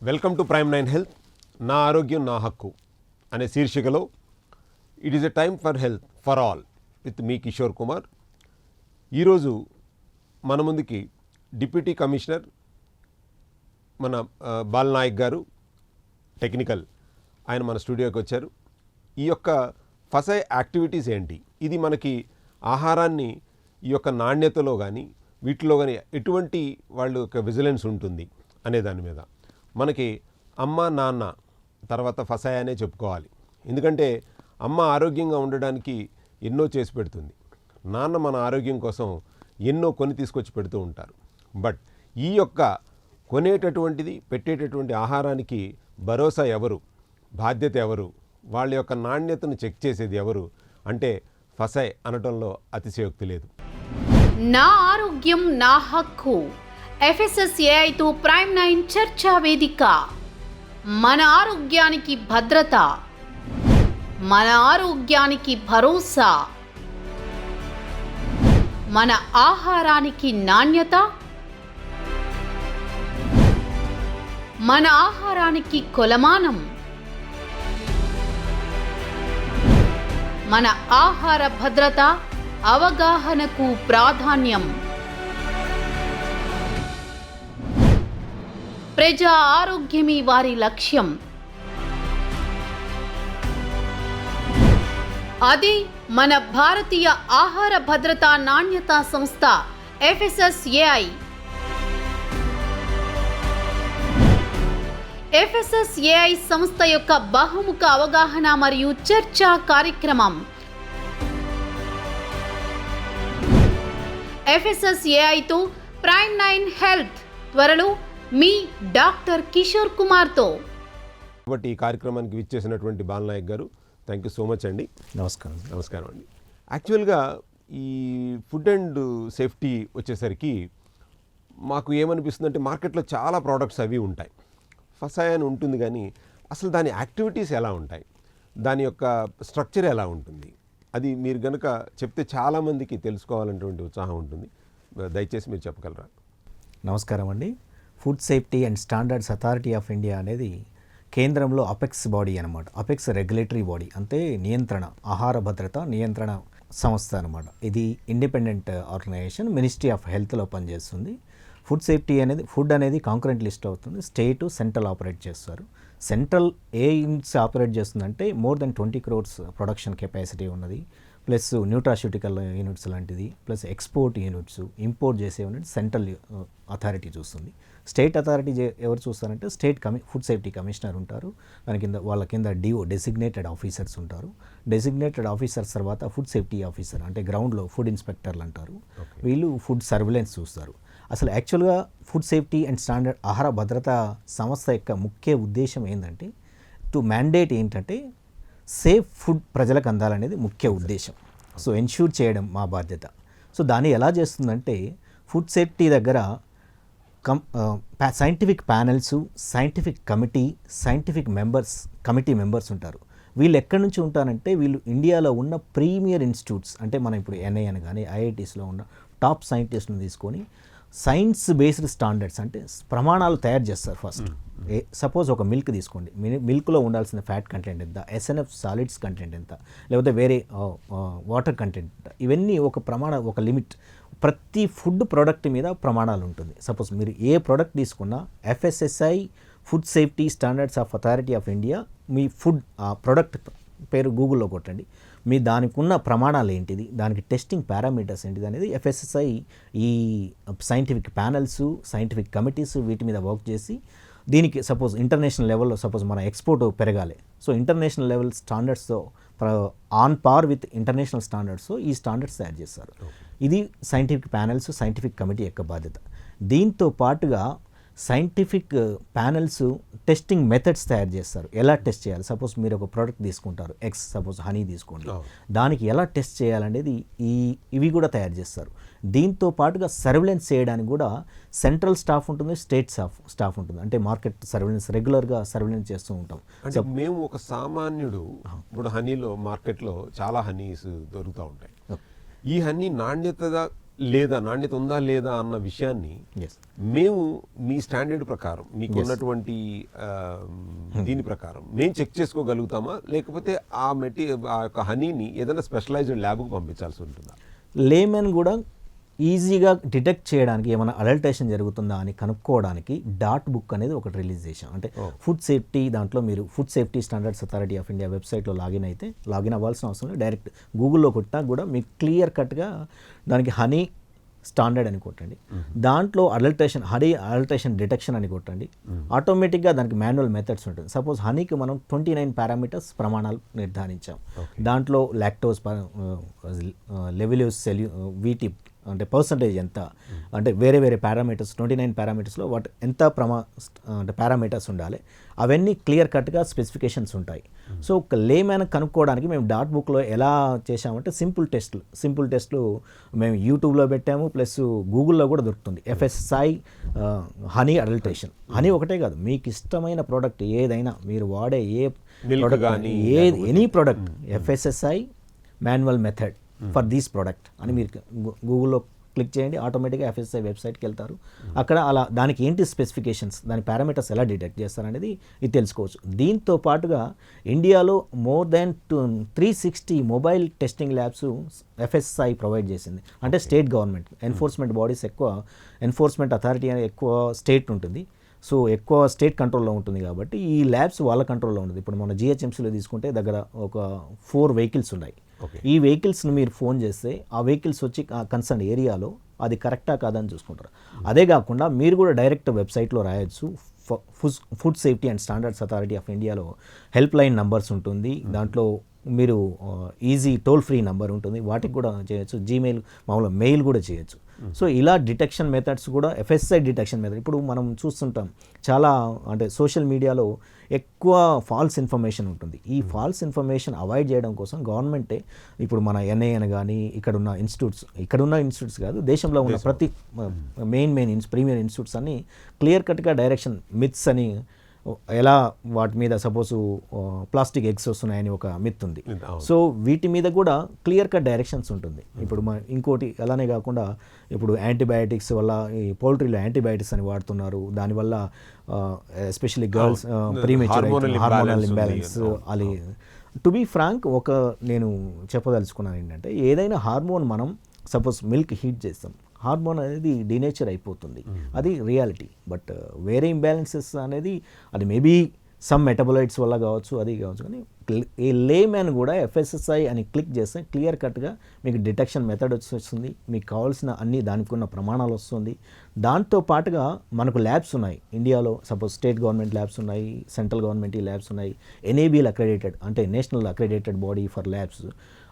Welcome to prime 9 health. నా ఆరోగ్యం నా హక్కు అనే శీర్షికలో it is a time for health for all with me Kishore Kumar. ఈరోజు మన ముందుకి డిప్యూటీ కమిషనర్ మన బాలనాయక్ గారు టెక్నికల్ ఆయన మన స్టూడియోకి వచ్చారు. ఈ యొక్క ఫసై యాక్టివిటీస్ ఏంటి, ఇది మనకి ఆహారాన్ని ఈ యొక్క నాణ్యతలో కానీ వీటిలో కానీ ఎటువంటి వాళ్ళ యొక్క విజిలెన్స్ ఉంటుంది అనే దాని మీద మనకి అమ్మ నాన్న తర్వాత ఫసై అనే చెప్పుకోవాలి. ఎందుకంటే అమ్మ ఆరోగ్యంగా ఉండడానికి ఎన్నో చేసి పెడుతుంది, నాన్న మన ఆరోగ్యం కోసం ఎన్నో కొని తీసుకొచ్చి పెడుతూ ఉంటారు. బట్ ఈ యొక్క కొనేటటువంటిది పెట్టేటటువంటి ఆహారానికి భరోసా ఎవరు, బాధ్యత ఎవరు, వాళ్ళ యొక్క నాణ్యతను చెక్ చేసేది ఎవరు అంటే ఫసై అనటంలో అతిశయోక్తి లేదు. నా ఆరోగ్యం నా హక్కు FSSAIతో ప్రైమ్ 9 చర్చా వేదిక. మన ఆరోగ్యానికి భద్రత, మన ఆరోగ్యానికి భరోసా, మన ఆహారానికి నాణ్యత, మన ఆహారానికి కొలమానం, మన ఆహార భద్రత అవగాహనకు ప్రాధాన్యం. ప్రజా ఆరోగ్యమే వారి లక్ష్యం. అది మన భారతీయ ఆహార భద్రతా నాణ్యతా సంస్థ FSSAI. FSSAI సంస్థ యొక్క బహుముఖ అవగాహన మరియు చర్చా కార్యక్రమం. FSSAIతో ప్రైమ్ 9 హెల్త్ త్వరలో మీ డాక్టర్ కిషోర్ కుమార్తో. కాబట్టి ఈ కార్యక్రమానికి విచ్చేసినటువంటి బాలనాయక్ గారు థ్యాంక్ యూ సో మచ్ అండి. నమస్కారం అండి. యాక్చువల్గా ఈ ఫుడ్ అండ్ సేఫ్టీ వచ్చేసరికి మాకు ఏమనిపిస్తుంది అంటే మార్కెట్లో చాలా ప్రోడక్ట్స్ అవి ఉంటాయి, ఫసై అని ఉంటుంది, కానీ అసలు దాని యాక్టివిటీస్ ఎలా ఉంటాయి, దాని యొక్క స్ట్రక్చర్ ఎలా ఉంటుంది, అది మీరు కనుక చెప్తే చాలామందికి తెలుసుకోవాలనేటువంటి ఉత్సాహం ఉంటుంది. దయచేసి మీరు చెప్పగలరా? నమస్కారం అండి. Food safety and standards authority of India అనేది కేంద్రంలో అపెక్స్ బాడీ అనమాట. అపెక్స్ రెగ్యులేటరీ బాడీ అంటే నియంత్రణ, ఆహార భద్రత నియంత్రణ సంస్థ అనమాట. ఇది ఇండిపెండెంట్ ఆర్గనైజేషన్, మినిస్ట్రీ ఆఫ్ హెల్త్లో పనిచేస్తుంది. ఫుడ్ సేఫ్టీ అనేది ఫుడ్ అనేది కాంకరెంట్ లిస్ట్ అవుతుంది. స్టేటు సెంట్రల్ ఆపరేట్ చేస్తారు. సెంట్రల్ ఏ యూనిట్స్ ఆపరేట్ చేస్తుందంటే more than 20 crores production capacity ఉన్నది, ప్లస్ న్యూట్రాస్యూటికల్ యూనిట్స్ లాంటిది, ప్లస్ ఎక్స్పోర్ట్ యూనిట్స్, ఇంపోర్ట్ చేసే యూనిట్స్ సెంట్రల్ అథారిటీ చూస్తుంది. స్టేట్ అథారిటీ ఎవరు చూస్తారంటే స్టేట్ ఫుడ్ సేఫ్టీ కమిషనర్ ఉంటారు. దాని కింద వాళ్ళ కింద డెసిగ్నేటెడ్ ఆఫీసర్స్ ఉంటారు. డెసిగ్నేటెడ్ ఆఫీసర్స్ తర్వాత ఫుడ్ సేఫ్టీ ఆఫీసర్ అంటే గ్రౌండ్లో ఫుడ్ ఇన్స్పెక్టర్లు అంటారు. వీళ్ళు ఫుడ్ సర్విలెన్స్ చూస్తారు. అసలు యాక్చువల్గా ఫుడ్ సేఫ్టీ అండ్ స్టాండర్డ్ ఆహార భద్రతా సంస్థ యొక్క ముఖ్య ఉద్దేశం ఏంటంటే టు మ్యాండేట్ ఏంటంటే సేఫ్ ఫుడ్ ప్రజలకు అందాలనేది ముఖ్య ఉద్దేశం. సో ఎన్ష్యూర్ చేయడం మా బాధ్యత. సో దాన్ని ఎలా చేస్తుందంటే ఫుడ్ సేఫ్టీ దగ్గర scientific panels, scientific committee, scientific committee members ఉంటారు. వీళ్ళు ఎక్కడి నుంచి ఉంటారంటే వీళ్ళు ఇండియాలో ఉన్న ప్రీమియర్ ఇన్స్టిట్యూట్స్ అంటే మనం ఇప్పుడు NIN కానీ IITsలో ఉన్న టాప్ సైంటిస్ట్ని తీసుకొని సైన్స్ బేస్డ్ స్టాండర్డ్స్ అంటే ప్రమాణాలు తయారు చేస్తారు. ఫస్ట్ సపోజ్ ఒక మిల్క్ తీసుకోండి, మిల్క్లో ఉండాల్సిన ఫ్యాట్ కంటెంట్ ఎంత, SNF సాలిడ్స్ కంటెంట్ ఎంత, లేకపోతే వేరే వాటర్ కంటెంట్, ఇవన్నీ ఒక లిమిట్ ప్రతి ఫుడ్ ప్రోడక్ట్ మీద ప్రమాణాలు ఉంటుంది. సపోజ్ మీరు ఏ ప్రోడక్ట్ తీసుకున్నా FSSAI food safety standards of authority of India me food ఆ ప్రోడక్ట్ పేరు గూగుల్లో కొట్టండి, మీ దానికి ఉన్న ప్రమాణాలు ఏంటిది, దానికి టెస్టింగ్ పారామీటర్స్ ఏంటిది అనేది FSSAI ఈ సైంటిఫిక్ ప్యానెల్స్, సైంటిఫిక్ కమిటీస్ వీటి మీద వర్క్ చేసి దీనికి సపోజ్ ఇంటర్నేషనల్ లెవెల్లో సపోజ్ మన ఎక్స్పోర్ట్ పెరగాలి, సో ఇంటర్నేషనల్ లెవెల్ స్టాండర్డ్స్తో on par with international standards ఈ స్టాండర్డ్స్ తయారు చేస్తారు. ఇది సైంటిఫిక్ ప్యానెల్స్, సైంటిఫిక్ కమిటీ యొక్క బాధ్యత. దీంతో పాటుగా సైంటిఫిక్ ప్యానెల్స్ టెస్టింగ్ మెథడ్స్ తయారు చేస్తారు. ఎలా టెస్ట్ చేయాలి, సపోజ్ మీరు ఒక ప్రోడక్ట్ తీసుకుంటారు సపోజ్ హనీ తీసుకోండి, దానికి ఎలా టెస్ట్ చేయాలనేది ఇవి కూడా తయారు చేస్తారు. దీంతో పాటుగా సర్విలెన్స్ చేయడానికి కూడా సెంట్రల్ స్టాఫ్ ఉంటుంది, స్టేట్ స్టాఫ్ ఉంటుంది. అంటే మార్కెట్ సర్విలెన్స్ రెగ్యులర్గా సర్విలెన్స్ చేస్తూ ఉంటాం. అంటే మేము ఒక సామాన్యుడు ఇప్పుడు హనీలో మార్కెట్లో చాలా హనీస్ దొరుకుతూ ఉంటాయి. ఈ హనీ నాణ్యతగా లేదా నాణ్యత ఉందా లేదా అన్న విషయాన్ని ఎస్ మేము మీ స్టాండర్డ్ ప్రకారం మీకు ఉన్నటువంటి దీని ప్రకారం మేము చెక్ చేసుకోగలుగుతామా, లేకపోతే ఆ ఆ యొక్క హనీని ఏదైనా స్పెషలైజ్డ్ ల్యాబ్కు పంపించాల్సి ఉంటుందా? లేమెన్ కూడా ఈజీగా డిటెక్ట్ చేయడానికి ఏమైనా అడల్టేషన్ జరుగుతుందా అని కనుక్కోవడానికి డాట్ బుక్ అనేది ఒకటి రిలీజ్ చేశాం. అంటే ఫుడ్ సేఫ్టీ దాంట్లో మీరు food safety standards authority of India వెబ్సైట్లో లాగిన్ అయితే లాగిన్ అవ్వాల్సిన అవసరం లేదు. డైరెక్ట్ గూగుల్లో కొట్టా కూడా మీకు క్లియర్ కట్గా దానికి హనీ స్టాండర్డ్ అని కొట్టండి, దాంట్లో అడల్టేషన్ డిటెక్షన్ అని కొట్టండి, ఆటోమేటిక్గా దానికి మాన్యువల్ మెథడ్స్ ఉంటుంది. సపోజ్ హనీకి మనం 29 పారామీటర్స్ ప్రమాణాలు నిర్ధారించాం. దాంట్లో లాక్టోస్ లెవిలోస్ వీటి అంటే పర్సంటేజ్ ఎంత, అంటే వేరే వేరే పారామీటర్స్ 29 పారామీటర్స్లో వాటి ఎంత అంటే పారామీటర్స్ ఉండాలి, అవన్నీ క్లియర్ కట్గా స్పెసిఫికేషన్స్ ఉంటాయి. సో ఒక లేమ్యాన్ కనుక్కోవడానికి మేము డాట్ బుక్లో ఎలా చేసామంటే సింపుల్ టెస్ట్లు మేము యూట్యూబ్లో పెట్టాము, ప్లస్ గూగుల్లో కూడా దొరుకుతుంది. FSSAI honey adulteration. హనీ ఒకటే కాదు, మీకు ఇష్టమైన ప్రోడక్ట్ ఏదైనా మీరు వాడే ఏ product any product FSSAI manual method for these product అని మీరు గూగుల్లో క్లిక్ చేయండి, ఆటోమేటిక్గా FSSAI వెబ్సైట్కి వెళ్తారు. అక్కడ అలా దానికి ఏంటి స్పెసిఫికేషన్స్, దాని పారామీటర్స్ ఎలా డిటెక్ట్ చేస్తారనేది ఇది తెలుసుకోవచ్చు. దీంతో పాటుగా ఇండియాలో more than 360 mobile testing labs FSSAI provide చేసింది. అంటే స్టేట్ గవర్నమెంట్ ఎన్ఫోర్స్మెంట్ బాడీస్ ఎక్కువ, ఎన్ఫోర్స్మెంట్ అథారిటీ అనేది ఎక్కువ స్టేట్ ఉంటుంది. సో ఎక్కువ స్టేట్ కంట్రోల్లో ఉంటుంది కాబట్టి ఈ ల్యాబ్స్ వాళ్ళ కంట్రోల్లో ఉంటుంది. ఇప్పుడు మన GHMCలో తీసుకుంటే దగ్గర ఒక 4 వెహికల్స్ ఉన్నాయి. ఈ వెహికల్స్ని మీరు ఫోన్ చేస్తే ఆ వెహికల్స్ వచ్చి కన్సర్న్ ఏరియాలో అది కరెక్టా కాదని చూసుకుంటారు. అదే కాకుండా మీరు కూడా డైరెక్ట్ వెబ్సైట్లో రాయొచ్చు. Food safety and standards authority of ఇండియాలో హెల్ప్ లైన్ నంబర్స్ ఉంటుంది, దాంట్లో మీరు ఈజీ టోల్ ఫ్రీ నంబర్ ఉంటుంది, వాటికి కూడా చేయొచ్చు. జీమెయిల్ మామూలుగా మెయిల్ కూడా చేయొచ్చు. సో ఇలా డిటెక్షన్ మెథడ్స్ కూడా FSSAI డిటెక్షన్ మెథడ్. ఇప్పుడు మనం చూస్తుంటాం చాలా అంటే సోషల్ మీడియాలో ఎక్కువ ఫాల్స్ ఇన్ఫర్మేషన్ ఉంటుంది. ఈ ఫాల్స్ ఇన్ఫర్మేషన్ అవాయిడ్ చేయడం కోసం గవర్నమెంటే ఇప్పుడు మన NIN కానీ ఇక్కడున్న ఇన్స్టిట్యూట్స్ కాదు, దేశంలో ఉన్న ప్రతి ప్రీమియర్ ఇన్స్టిట్యూట్స్ అన్ని క్లియర్ కట్గా డైరెక్షన్ మిత్స్ అని, ఎలా వాటి మీద సపోజు ప్లాస్టిక్ ఎగ్స్ వస్తున్నాయని ఒక మిత్ ఉంది. సో వీటి మీద కూడా క్లియర్ కట్ డైరెక్షన్స్ ఉంటుంది. ఇప్పుడు ఇంకోటి అలానే కాకుండా ఇప్పుడు యాంటీబయాటిక్స్ వల్ల ఈ పౌల్ట్రీలో యాంటీబయాటిక్స్ అని వాడుతున్నారు, దానివల్ల especially girls premature hormonal imbalance. అది టు బీ ఫ్రాంక్ నేను చెప్పదలుచుకున్నాను ఏంటంటే, ఏదైనా హార్మోన్ మనం సపోజ్ మిల్క్ హీట్ చేస్తాం, హార్మోన్ అనేది డినేచర్ అయిపోతుంది, అది రియాలిటీ. బట్ వేరే ఇంబ్యాలెన్సెస్ అనేది అది మేబీ సమ్ మెటబలైట్స్ వల్ల కావచ్చు, అది కావచ్చు. కానీ ఏ లేమ్యాన్ కూడా FSSAI అని క్లిక్ చేస్తే క్లియర్ కట్గా మీకు డిటెక్షన్ మెథడ్ వస్తుంది, మీకు కావాల్సిన అన్ని దానికి ఉన్న ప్రమాణాలు వస్తుంది. దాంతో పాటుగా మనకు ల్యాబ్స్ ఉన్నాయి ఇండియాలో. సపోజ్ స్టేట్ గవర్నమెంట్ ల్యాబ్స్ ఉన్నాయి, సెంట్రల్ గవర్నమెంట్ ల్యాబ్స్ ఉన్నాయి, NABL అక్రెడిటెడ్ అంటే national accredited body for labs,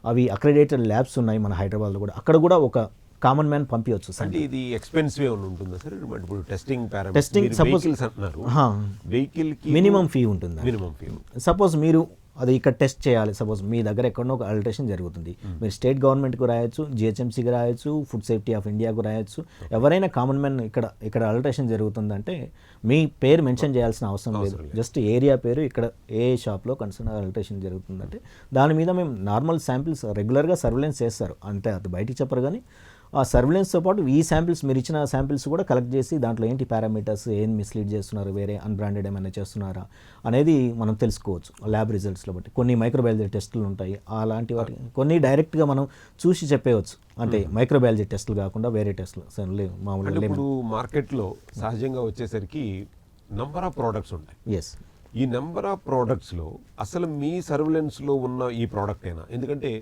అవి అక్రెడిటెడ్ ల్యాబ్స్ ఉన్నాయి మన హైదరాబాద్లో కూడా. అక్కడ కూడా ఒక కామన్ మ్యాన్ పంపించవచ్చు. అంటే ఇది ఎక్స్పెన్సివ్ ఉంటుందా సార్? ఇప్పుడు testing suppose vehicle minimum fee ఉంటుంది. మినిమం ఫీ సపోజ్ మీరు అది ఇక్కడ టెస్ట్ చేయాలి, సపోజ్ మీ దగ్గర ఎక్కడో ఒక అల్టరేషన్ జరుగుతుంది, మీరు స్టేట్ గవర్నమెంట్కు రాయొచ్చు, GHMCకి రాయొచ్చు, ఫుడ్ సేఫ్టీ ఆఫ్ ఇండియాకు రాయొచ్చు, ఎవరైనా కామన్ మ్యాన్ ఇక్కడ అల్టరేషన్ జరుగుతుందంటే మీ పేరు మెన్షన్ చేయాల్సిన అవసరం లేదు. జస్ట్ ఏరియా పేరు, ఇక్కడ ఏ షాప్లో కన్సర్న్ అల్టరేషన్ జరుగుతుందంటే దాని మీద మేము నార్మల్ శాంపిల్స్ రెగ్యులర్గా సర్వేలెన్స్ చేస్తారు, అంటే అది బయటికి చెప్పరు. కానీ ఆ సర్వేలెన్స్తో పాటు ఈ శాంపిల్స్, మీరు ఇచ్చిన శాంపిల్స్ కూడా కలెక్ట్ చేసి దాంట్లో ఏంటి పారామీటర్స్, ఏం మిస్లీడ్ చేస్తున్నారు, వేరే అన్బ్రాండెడ్ ఏమైనా చేస్తున్నారా అనేది మనం తెలుసుకోవచ్చు ల్యాబ్ రిజల్ట్స్లో బట్టి. కొన్ని మైక్రోబయాలజీ టెస్టులు ఉంటాయి, అలాంటి వాటి కొన్ని డైరెక్ట్గా మనం చూసి చెప్పేయచ్చు. అంటే మైక్రోబయాలజీ టెస్టులు కాకుండా వేరే టెస్టులు మామూలుగా. ఇప్పుడు మార్కెట్లో సహజంగా వచ్చేసరికి నెంబర్ ఆఫ్ ప్రోడక్ట్స్ ఉంటాయి. ఎస్, ఈ నెంబర్ ఆఫ్ ప్రోడక్ట్స్లో అసలు మీ సర్వేలెన్స్లో ఉన్న ఈ ప్రోడక్ట్ అయినా, ఎందుకంటే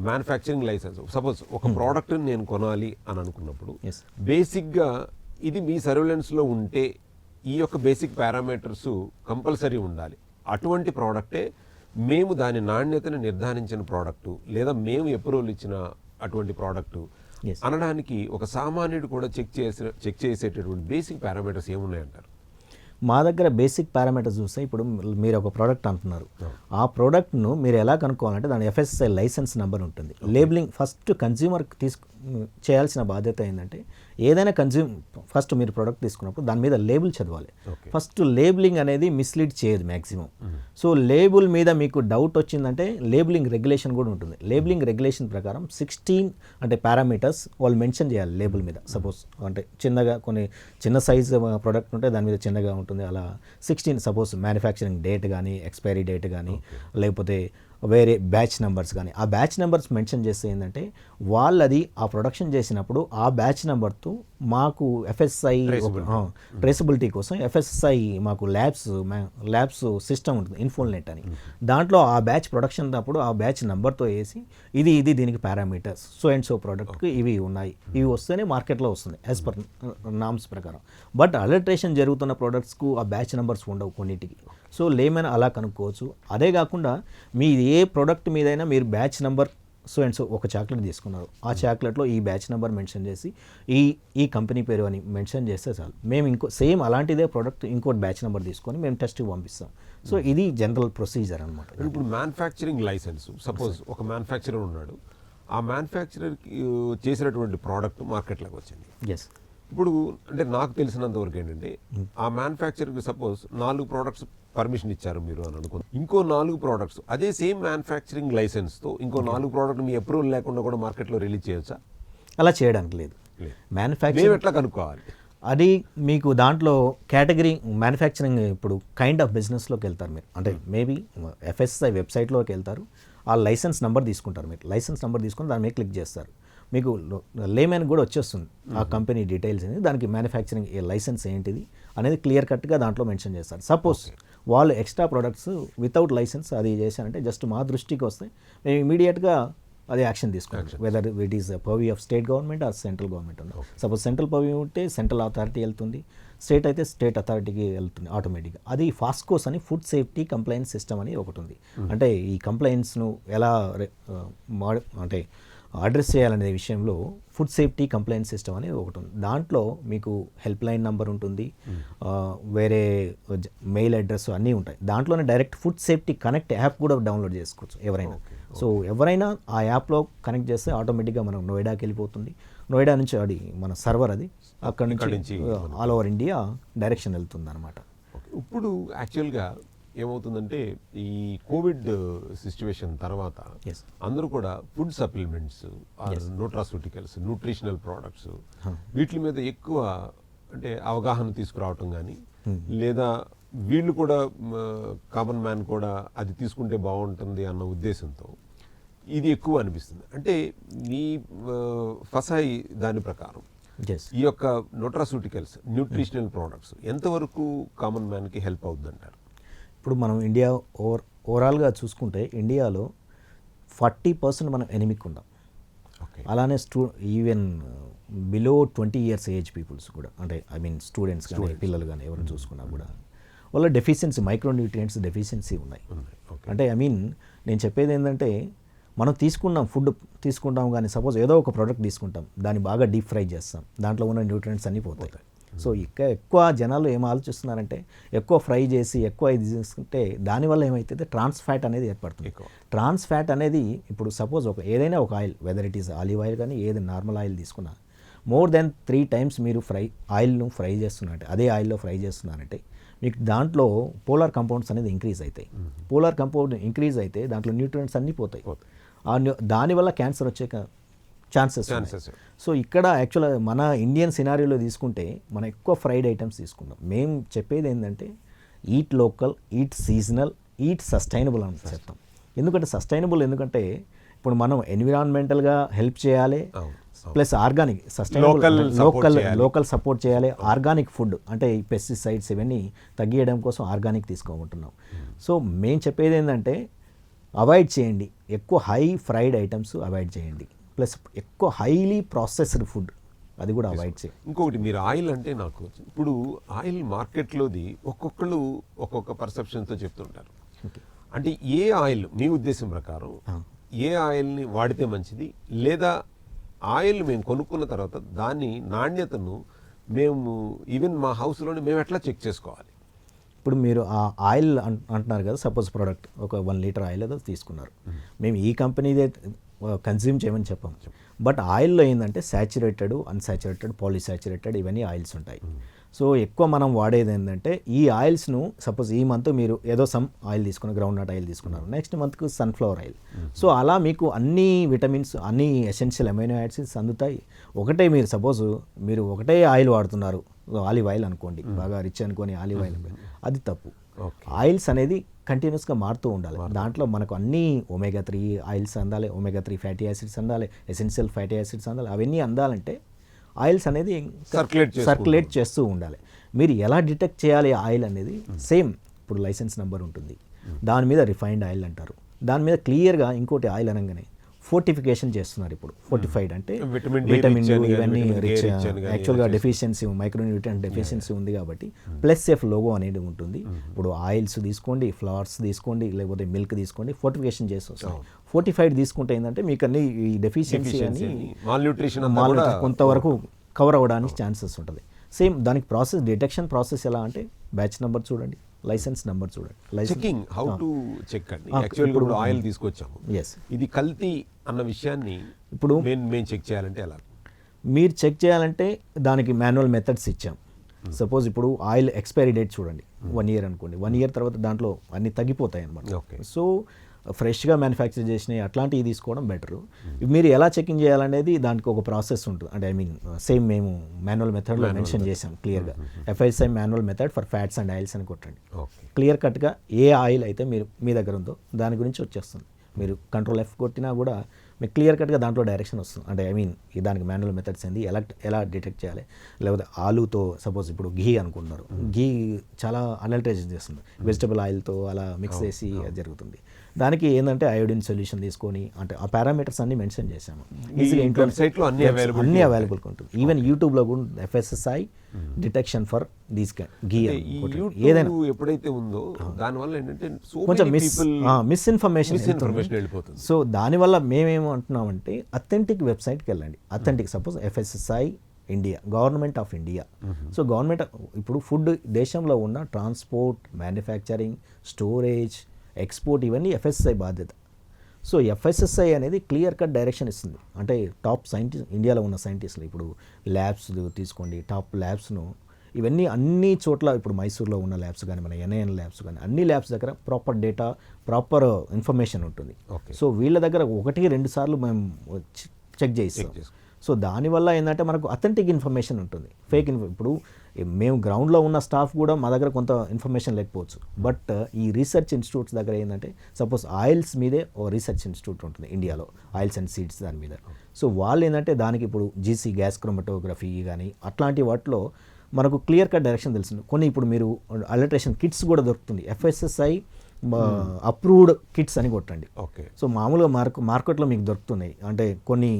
మ్యానుఫ్యాక్చరింగ్ లైసెన్స్ సపోజ్ ఒక ప్రోడక్ట్ని నేను కొనాలి అని అనుకున్నప్పుడు బేసిక్గా ఇది మీ సర్వేలెన్స్లో ఉంటే ఈ యొక్క బేసిక్ పారామీటర్స్ కంపల్సరీ ఉండాలి. అటువంటి ప్రోడక్టే మేము దాని నాణ్యతను నిర్ధారించిన ప్రోడక్టు, లేదా మేము అప్రూవల్ ఇచ్చిన అటువంటి ప్రోడక్టు అనడానికి ఒక సామాన్యుడు కూడా చెక్ చేసేటటువంటి బేసిక్ పారామీటర్స్ ఏమున్నాయంటారు? మా దగ్గర బేసిక్ పారామీటర్స్ చూస్తే, ఇప్పుడు మీరు ఒక ప్రోడక్ట్ అంటున్నారు, ఆ ప్రోడక్ట్ను మీరు ఎలా కనుక్కోవాలంటే దాని FSSAI లైసెన్స్ నెంబర్ ఉంటుంది. లేబులింగ్ ఫస్ట్ కన్జ్యూమర్ చేయాల్సిన బాధ్యత ఏంటంటే ఏదైనా ఫస్ట్ మీరు ప్రోడక్ట్ తీసుకున్నప్పుడు దాని మీద లేబుల్ చదవాలి. Okay. ఫస్ట్ లేబులింగ్ అనేది మిస్లీడ్ చేయదు మ్యాక్సిమం. సో లేబుల్ మీద మీకు డౌట్ వచ్చిందంటే లేబులింగ్ రెగ్యులేషన్ కూడా ఉంటుంది. లేబులింగ్ రెగ్యులేషన్ ప్రకారం 16 అంటే పారామీటర్స్ వాళ్ళు మెన్షన్ చేయాలి లేబుల్ మీద. సపోజ్ అంటే చిన్నగా కొన్ని చిన్న సైజ్ ప్రోడక్ట్ ఉంటే దాని మీద చిన్నగా ఉంటుంది. అలా 16 సపోజ్ మ్యానుఫ్యాక్చరింగ్ డేట్ కానీ ఎక్స్పైరీ డేట్ కానీ లేకపోతే వేరే బ్యాచ్ నెంబర్స్ కానీ ఆ బ్యాచ్ నెంబర్స్ మెన్షన్ చేస్తే ఏంటంటే వాళ్ళది ఆ ప్రొడక్షన్ చేసినప్పుడు ఆ బ్యాచ్ నెంబర్తో మాకు ఎఫ్ఎస్ఐ ట్రేసబిలిటీ కోసం ఎఫ్ఎస్ఐ మాకు ల్యాబ్స్ సిస్టమ్ ఉంటుంది ఇన్ఫోనెట్ అని. దాంట్లో ఆ బ్యాచ్ ప్రొడక్షన్ అప్పుడు ఆ బ్యాచ్ నెంబర్తో వేసి ఇది దీనికి పారామీటర్స్ సో అండ్ సో ప్రోడక్ట్కి ఇవి ఉన్నాయి, ఇవి వస్తేనే మార్కెట్లో వస్తుంది యాజ్ పర్ నామ్స్ ప్రకారం. బట్ అడల్ట్రేషన్ జరుగుతున్న ప్రోడక్ట్స్కు ఆ బ్యాచ్ నెంబర్స్ ఉండవు కొన్నిటికి. సో లేమైనా అలా కనుక్కోవచ్చు. అదే కాకుండా మీ ఏ ప్రోడక్ట్ మీదైనా మీరు batch number so and so ఒక చాక్లెట్ తీసుకున్నారు, ఆ చాక్లెట్లో ఈ బ్యాచ్ నెంబర్ మెన్షన్ చేసి ఈ కంపెనీ పేరు అని మెన్షన్ చేస్తే చాలు. మేము ఇంకో సేమ్ అలాంటిదే ప్రోడక్ట్ ఇంకోటి బ్యాచ్ నెంబర్ తీసుకొని మేము టెస్ట్కి పంపిస్తాం. సో ఇది జనరల్ ప్రొసీజర్ అనమాట. ఇప్పుడు మ్యానుఫ్యాక్చరింగ్ లైసెన్స్ సపోజ్ ఒక మ్యానుఫ్యాక్చరర్ ఉన్నాడు, ఆ మ్యానుఫ్యాక్చరర్కి చేసినటువంటి ప్రోడక్ట్ మార్కెట్లోకి వచ్చింది. ఎస్. ఇప్పుడు అంటే నాకు తెలిసినంత వరకు ఏంటంటే ఆ మ్యానుఫ్యాక్చర్కి సపోజ్ 4 ప్రోడక్ట్స్ పర్మిషన్ ఇచ్చారు మీరు అని అనుకోండి, ఇంకో 4 ప్రోడక్ట్స్ అదే సేమ్ మ్యానుఫ్యాక్చరింగ్ లైసెన్స్తో ఇంకో 4 ప్రోడక్ట్ మీ అప్రూవల్ లేకుండా కూడా మార్కెట్లో రిలీజ్ చేయొచ్చా? అలా చేయడానికి లేదు. మేము మ్యానుఫ్యాక్చరింగ్ ఎట్లా కనుక్కోవాలి? అది మీకు దాంట్లో కేటగిరీ మ్యానుఫ్యాక్చరింగ్ ఇప్పుడు కైండ్ ఆఫ్ బిజినెస్లోకి వెళ్తారు మీరు. అంటే మేబీ ఎఫ్ఎస్ఐ వెబ్సైట్లోకి వెళ్తారు, ఆ లైసెన్స్ నెంబర్ తీసుకుంటారు. మీరు లైసెన్స్ నెంబర్ తీసుకుని దాని మీద క్లిక్ చేస్తారు, మీకు లేమెన్ కూడా వచ్చేస్తుంది ఆ కంపెనీ డీటెయిల్స్ అనేది, దానికి మ్యానుఫ్యాక్చరింగ్ లైసెన్స్ ఏంటిది అనేది క్లియర్ కట్గా దాంట్లో మెన్షన్ చేస్తారు. సపోజ్ వాళ్ళు ఎక్స్ట్రా ప్రొడక్ట్స్ వితౌట్ లైసెన్స్ అది చేశారంటే జస్ట్ మా దృష్టికి వస్తే మేము ఇమీడియట్గా అది యాక్షన్ తీసుకుంటాం. Whether it is purview of state government or central government ఉంది. సపోజ్ సెంట్రల్ పర్వ్యూ ఉంటే సెంట్రల్ అథారిటీ వెళ్తుంది, స్టేట్ అయితే స్టేట్ అథారిటీకి వెళ్తుంది ఆటోమేటిక్గా. అది ఫాస్కోస్ అని ఫుడ్ సేఫ్టీ కంప్లైంట్ సిస్టమ్ అని ఒకటి ఉంది. అంటే ఈ కంప్లైంట్స్ను ఎలా అంటే అడ్రస్ చేయాలనే విషయంలో ఫుడ్ సేఫ్టీ కంప్లైంట్ సిస్టమ్ అనేది ఒకటి ఉంది. దాంట్లో మీకు హెల్ప్ లైన్ నెంబర్ ఉంటుంది, వేరే మెయిల్ అడ్రస్ అన్నీ ఉంటాయి. దాంట్లోనే direct food safety connect app కూడా డౌన్లోడ్ చేసుకోవచ్చు ఎవరైనా. సో ఎవరైనా ఆ యాప్లో కనెక్ట్ చేస్తే ఆటోమేటిక్గా మనం నోయిడాకి వెళ్ళిపోతుంది. నోయిడా నుంచి అది మన సర్వర్ అది అక్కడ నుంచి ఆల్ ఓవర్ ఇండియా డైరెక్షన్ వెళ్తుంది అనమాట. ఇప్పుడు యాక్చువల్గా ఏమవుతుందంటే ఈ కోవిడ్ సిచ్యువేషన్ తర్వాత అందరూ కూడా food supplements, nutraceuticals, nutritional products వీటి మీద ఎక్కువ అంటే అవగాహన తీసుకురావటం కానీ లేదా వీళ్ళు కూడా కామన్ మ్యాన్ కూడా అది తీసుకుంటే బాగుంటుంది అన్న ఉద్దేశంతో ఇది ఎక్కువ అనిపిస్తుంది. అంటే ఈ ఫసాయి దాని ప్రకారం ఈ యొక్క న్యూట్రాస్యూటికల్స్, న్యూట్రిషనల్ ప్రోడక్ట్స్ ఎంతవరకు కామన్ మ్యాన్కి హెల్ప్ అవుతుంది అంటారు? ఇప్పుడు మనం ఇండియా ఓవరాల్గా చూసుకుంటే ఇండియాలో 40% మనం ఎనిమిక్ ఉన్నాం. అలానే even below 20 years age peoples కూడా, అంటే ఐ మీన్ స్టూడెంట్స్ కానీ పిల్లలు కానీ ఎవరిని చూసుకున్నా కూడా వాళ్ళ డెఫిషియన్సీ, మైక్రోన్యూట్రియంట్స్ డెఫిషియన్సీ ఉన్నాయి. అంటే ఐ మీన్ నేను చెప్పేది ఏంటంటే మనం ఫుడ్ తీసుకుంటాం కానీ సపోజ్ ఏదో ఒక ప్రోడక్ట్ తీసుకుంటాం, దాన్ని బాగా డీప్ ఫ్రై చేస్తాం, దాంట్లో ఉన్న న్యూట్రియంట్స్ అన్నీ పోతాయి. సో ఎక్కువ జనాలు ఏం ఆలోచిస్తున్నారంటే ఎక్కువ ఫ్రై చేసి ఎక్కువ ఇది చేసుకుంటే దానివల్ల ఏమవుతుంది, ట్రాన్స్ ఫ్యాట్ అనేది ఏర్పడుతుంది. ట్రాన్స్ ఫ్యాట్ అనేది ఇప్పుడు సపోజ్ ఏదైనా ఒక oil, whether it is olive oil కానీ ఏది నార్మల్ ఆయిల్ తీసుకున్నా more than 3 times మీరు ఆయిల్ను ఫ్రై చేస్తున్నారంటే, అదే ఆయిల్లో ఫ్రై చేస్తున్నారంటే మీకు దాంట్లో పోలార్ కంపౌండ్స్ అనేది ఇంక్రీజ్ అవుతాయి. పోలార్ కంపౌండ్ ఇంక్రీజ్ అయితే దాంట్లో న్యూట్రియంట్స్ అన్నీ పోతాయి. దానివల్ల క్యాన్సర్ వచ్చే ఛాన్సెస్. సో ఇక్కడ యాక్చువల్గా మన ఇండియన్ సినారియోలో తీసుకుంటే మనం ఎక్కువ ఫ్రైడ్ ఐటమ్స్ తీసుకుంటాం. మేము చెప్పేది ఏంటంటే eat local, eat seasonal, eat sustainable అని చెప్తాం. ఎందుకంటే సస్టైనబుల్ ఎందుకంటే ఇప్పుడు మనం ఎన్విరాన్మెంటల్గా హెల్ప్ చేయాలి, plus organic sustainable local support చేయాలి. ఆర్గానిక్ ఫుడ్ అంటే ఈ పెస్టిసైడ్స్ ఇవన్నీ తగ్గియడం కోసం ఆర్గానిక్ తీసుకోమంటున్నాం. సో మేము చెప్పేది ఏంటంటే అవాయిడ్ చేయండి, ఎక్కువ హై ఫ్రైడ్ ఐటమ్స్ అవాయిడ్ చేయండి, ప్లస్ ఎక్కువ హైలీ ప్రాసెస్డ్ ఫుడ్ అది కూడా అవాయిడ్ చేయండి. ఇంకొకటి మీరు ఆయిల్ అంటే నాకు ఇప్పుడు ఆయిల్ మార్కెట్లోది ఒక్కొక్కళ్ళు ఒక్కొక్క పర్సెప్షన్తో చెప్తుంటారు. అంటే ఏ ఆయిల్ మీ ఉద్దేశం ప్రకారం ఏ ఆయిల్ని వాడితే మంచిది, లేదా ఆయిల్ మేము కొనుక్కున్న తర్వాత దాని నాణ్యతను మేము ఈవెన్ మా హౌస్లోనే మేము ఎట్లా చెక్ చేసుకోవాలి? ఇప్పుడు మీరు ఆ ఆయిల్ అంటున్నారు కదా, సపోజ్ ప్రోడక్ట్ ఒక 1 లీటర్ ఆయిల్ ఏదో తీసుకున్నారు, మేము ఈ కంపెనీదే కన్జ్యూమ్ చేయమని చెప్పాం. బట్ ఆయిల్లో ఏంటంటే సాచురేటెడ్, అన్సాచురేటెడ్, పాలీసాచురేటెడ్ ఇవన్నీ ఆయిల్స్ ఉంటాయి. సో ఎక్కువ మనం వాడేది ఏంటంటే ఈ ఆయిల్స్ను సపోజ్ ఈ మంత్ మీరు ఏదో సమ్ ఆయిల్ తీసుకున్నారు, గ్రౌండ్ నట్ ఆయిల్ తీసుకున్నారు, నెక్స్ట్ మంత్కు సన్ఫ్లవర్ ఆయిల్. సో అలా మీకు అన్ని విటమిన్స్, అన్ని ఎసెన్షియల్ అమైనో యాసిడ్స్ అందుతాయి. ఒకటే మీరు సపోజ్ మీరు ఒకటే ఆయిల్ వాడుతున్నారు, ఆలివ్ ఆయిల్ అనుకోండి, బాగా రిచ్ అనుకోని ఆలివ్ ఆయిల్, అది తప్పు. ఆయిల్స్ అనేది కంటిన్యూస్గా మారుతూ ఉండాలి. దాంట్లో మనకు అన్ని ఒమేగా 3 ఆయిల్స్ అందాలి, ఒమేగా 3 ఫ్యాటీ యాసిడ్స్ అందాలి, ఎసెన్షియల్ ఫ్యాటీ యాసిడ్స్ అందాలి. అవన్నీ అందాలంటే ఆయిల్స్ అనేది సర్క్యులేట్ చేస్తూ ఉండాలి. మీరు ఎలా డిటెక్ట్ చేయాలి ఆయిల్ అనేది సేమ్ ఇప్పుడు లైసెన్స్ నెంబర్ ఉంటుంది, దాని మీద రిఫైన్డ్ ఆయిల్ అంటారు. దాని మీద క్లియర్గా ఇంకోటి ఆయిల్ అనగానే ఫోర్టిఫికేషన్ చేస్తున్నారు. ఇప్పుడు ఫోర్టిఫైడ్ అంటే విటమిన్ ఇవన్నీ రిచ్, యాక్చువల్గా డెఫిషియన్సీ, మైక్రోన్యూట్రియంట్ డెఫిషియన్సీ ఉంది కాబట్టి +F లోగో అనేది ఉంటుంది. ఇప్పుడు ఆయిల్స్ తీసుకోండి, ఫ్లవర్స్ తీసుకోండి, లేకపోతే మిల్క్ తీసుకోండి, ఫోర్టిఫికేషన్ చేసి వస్తాం. ఫోర్టిఫైడ్ తీసుకుంటే ఏంటంటే మీకు అన్ని ఈ డెఫిషియన్సీ అని కొంతవరకు కవర్ అవ్వడానికి ఛాన్సెస్ ఉంటుంది. సేమ్ దానికి ప్రాసెస్, డిటెక్షన్ ప్రాసెస్ ఎలా అంటే బ్యాచ్ నెంబర్ చూడండి, లైసెన్స్ నెంబర్ చూడండి. చెకింగ్ హౌ టు చెక్ అండి. యాక్చువల్గా ఇప్పుడు ఆయిల్ తీసుకొచ్చాము, ఇది కల్తీ అన్న విషయాన్ని ఇప్పుడు మేము చెక్ చేయాలంటే ఎలా? మీరు చెక్ చేయాలంటే దానికి మాన్యువల్ మెథడ్స్ ఇచ్చాం. సపోజ్ ఇప్పుడు ఆయిల్ ఎక్స్పైరీ డేట్ చూడండి, 1 year అనుకోండి, 1 year తర్వాత దాంట్లో అన్ని తగ్గిపోతాయి అన్నమాట. సో ఫ్రెష్గా మ్యానుఫ్యాక్చర్ చేసినవి అట్లాంటివి తీసుకోవడం బెటరు. మీరు ఎలా చెకింగ్ చేయాలనేది దానికి ఒక ప్రాసెస్ ఉంటుంది. అంటే సేమ్ మేము మాన్యువల్ మెథడ్లో మెన్షన్ చేసాం క్లియర్గా. FSSAI manual method for fats and oils అని కొట్టండి. క్లియర్ కట్గా ఏ ఆయిల్ అయితే మీరు మీ దగ్గర ఉందో దాని గురించి వచ్చేస్తుంది. మీరు Ctrl+F కొట్టినా కూడా మీకు క్లియర్ కట్గా దాంట్లో డైరెక్షన్ వస్తుంది. అంటే దానికి మాన్యువల్ మెథడ్స్ ఏంది, ఎలా డిటెక్ట్ చేయాలి. లేకపోతే ఆలుతో సపోజ్ ఇప్పుడు ఘీ అనుకుంటున్నారు, ఘీ చాలా అడల్టరేషన్ చేస్తుంది, వెజిటబుల్ ఆయిల్తో అలా మిక్స్ చేసి జరుగుతుంది. దానికి ఏంటంటే అయోడిన్ సొల్యూషన్ తీసుకొని, అంటే ఆ పారామీటర్స్ అన్ని మెన్షన్ చేశాము. ఈజీగా ఇంట్లో అన్ని అవైలబుల్ ఉంటుంది. ఈవెన్ యూట్యూబ్లో కూడా FSSAI డిటెక్షన్ ఫర్ దీస్ ఘీ ఏదైనా ఎప్పుడైతే ఉందో దానివల్ల ఏంటంటే కొంచెం మిస్ఇన్ఫర్మేషన్ వెళ్ళిపోతుంది. సో దానివల్ల మేమేమో అంటున్నామంటే అథెంటిక్ వెబ్సైట్కి వెళ్ళండి. Authentic suppose FSSAI India, government of India. So government ఇప్పుడు ఫుడ్ దేశంలో ఉన్న ట్రాన్స్పోర్ట్, మ్యానుఫ్యాక్చరింగ్, స్టోరేజ్, ఎక్స్పోర్ట్ ఇవన్నీ FSSAI బాధ్యత. సో FSSAI అనేది క్లియర్ కట్ డైరెక్షన్ ఇస్తుంది. అంటే టాప్ సైంటిస్ట్, ఇండియాలో ఉన్న సైంటిస్టులు, ఇప్పుడు ల్యాబ్స్ తీసుకోండి, టాప్ ల్యాబ్స్ను ఇవన్నీ అన్ని చోట్ల, ఇప్పుడు మైసూర్లో ఉన్న ల్యాబ్స్ కానీ, మన NIN ల్యాబ్స్ కానీ, అన్ని ల్యాబ్స్ దగ్గర ప్రాపర్ డేటా, ప్రాపర్ ఇన్ఫర్మేషన్ ఉంటుంది. సో వీళ్ళ దగ్గర 1-2 సార్లు మేము చెక్ చేయిస్తాం. సో దానివల్ల ఏంటంటే మనకు అథెంటిక్ ఇన్ఫర్మేషన్ ఉంటుంది. ఫేక్ ఇప్పుడు మేము గ్రౌండ్లో ఉన్న స్టాఫ్ కూడా మా దగ్గర కొంత ఇన్ఫర్మేషన్ లేకపోవచ్చు. బట్ ఈ రీసెర్చ్ ఇన్స్టిట్యూట్స్ దగ్గర ఏంటంటే సపోజ్ ఆయిల్స్ మీదే ఓ రీసెర్చ్ ఇన్స్టిట్యూట్ ఉంటుంది ఇండియాలో, ఆయిల్స్ అండ్ సీడ్స్ దాని మీద. సో వాళ్ళు ఏంటంటే దానికి ఇప్పుడు GC గ్యాస్ క్రోమటోగ్రఫీ కానీ అట్లాంటి వాటిలో మనకు క్లియర్ కట్ డైరెక్షన్ తెలుస్తుంది. కొన్ని ఇప్పుడు మీరు అల్టరేషన్ కిట్స్ కూడా దొరుకుతుంది, FSSAI అప్రూవ్డ్ కిట్స్ అని కొట్టండి. సో మామూలుగా మార్కెట్లో మీకు దొరుకుతున్నాయి, అంటే కొన్ని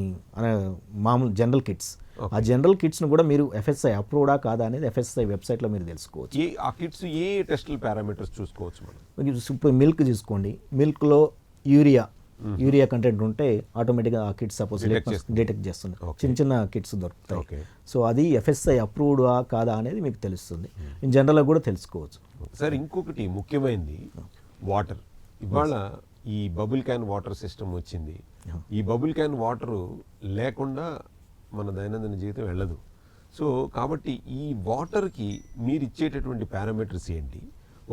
మామూలు జనరల్ కిట్స్. ఆ జనరల్ కిట్స్ను కూడా మీరు FSSAI అప్రూవ్డా కాదా అనేది FSSAI వెబ్సైట్లో మీరు తెలుసుకోవచ్చు. ఆ కిట్స్ ఏ టెస్టల్ పారామీటర్స్ చూసుకోవచ్చు మనం? ఇప్పుడు మిల్క్ చూసుకోండి, మిల్క్లో యూరియా కంటెంట్ ఉంటే ఆటోమేటిక్గా ఆ కిట్స్ సపోజ్ డిటెక్ట్ చేస్తుంది. చిన్న కిట్స్ దొరుకుతాయి. సో అది FSSAI అప్రూవ్డా కాదా అనేది మీకు తెలుస్తుంది. ఇన్ జనరల్గా కూడా తెలుసుకోవచ్చు. సార్ ఇంకొకటి ముఖ్యమైనది వాటర్. ఇవాళ ఈ బబుల్ క్యాన్ వాటర్ సిస్టమ్ వచ్చింది. ఈ బబుల్ క్యాన్ వాటరు లేకుండా మన దైనందిన జీవితం వెళ్ళదు. సో కాబట్టి ఈ వాటర్కి మీరు ఇచ్చేటటువంటి పారామీటర్స్ ఏంటి?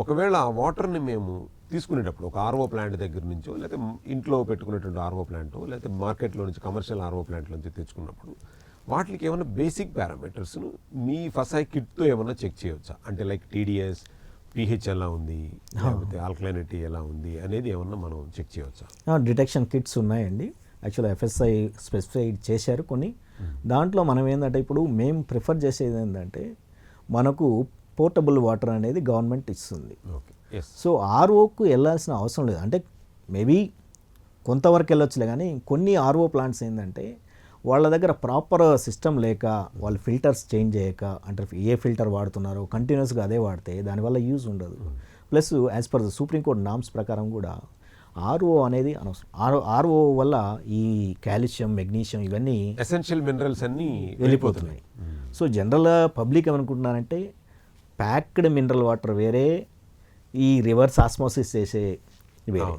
ఒకవేళ ఆ వాటర్ని మేము తీసుకునేటప్పుడు ఒక RO ప్లాంట్ దగ్గర నుంచో, లేకపోతే ఇంట్లో పెట్టుకునేటువంటి RO ప్లాంటో, లేకపోతే మార్కెట్లో నుంచి కమర్షియల్ RO ప్లాంట్ నుంచి తెచ్చుకున్నప్పుడు వాటికి ఏమైనా బేసిక్ పారామీటర్స్ను మీ FSSAI కిట్తో ఏమైనా చెక్ చేయవచ్చా? అంటే లైక్ TDS, pH ఎలా ఉంది, లేకపోతే ఆల్కలైనిటీ ఎలా ఉంది అనేది ఏమన్నా మనం చెక్ చేయవచ్చా? డిటెక్షన్ కిట్స్ ఉన్నాయండి. యాక్చువల్గా FSSAI స్పెసిఫై చేశారు కొన్ని. దాంట్లో మనం ఏంటంటే ఇప్పుడు మేము ప్రిఫర్ చేసేది ఏంటంటే మనకు పోర్టబుల్ వాటర్ అనేది గవర్నమెంట్ ఇస్తుంది. సో ROకు వెళ్ళాల్సిన అవసరం లేదు. అంటే మేబీ కొంతవరకు వెళ్ళొచ్చులే, కానీ కొన్ని RO ప్లాంట్స్ ఏంటంటే వాళ్ళ దగ్గర ప్రాపర్ సిస్టమ్ లేక, వాళ్ళు ఫిల్టర్స్ చేంజ్ చేయక, అంటే ఏ ఫిల్టర్ వాడుతున్నారో కంటిన్యూస్గా అదే వాడితే దానివల్ల యూజ్ ఉండదు. Plus as per the supreme court norms ప్రకారం కూడా RO అనేది అనవసరం. RO వల్ల ఈ కాల్షియం, మెగ్నీషియం ఇవన్నీ ఎసెన్షియల్ మినరల్స్ అన్నీ వెళ్ళిపోతున్నాయి. సో జనరల్గా పబ్లిక్ ఏమనుకుంటున్నారంటే ప్యాక్డ్ మినరల్ వాటర్ వేరే, ఈ రివర్స్ ఆస్మోసిస్ చేసే వేరే.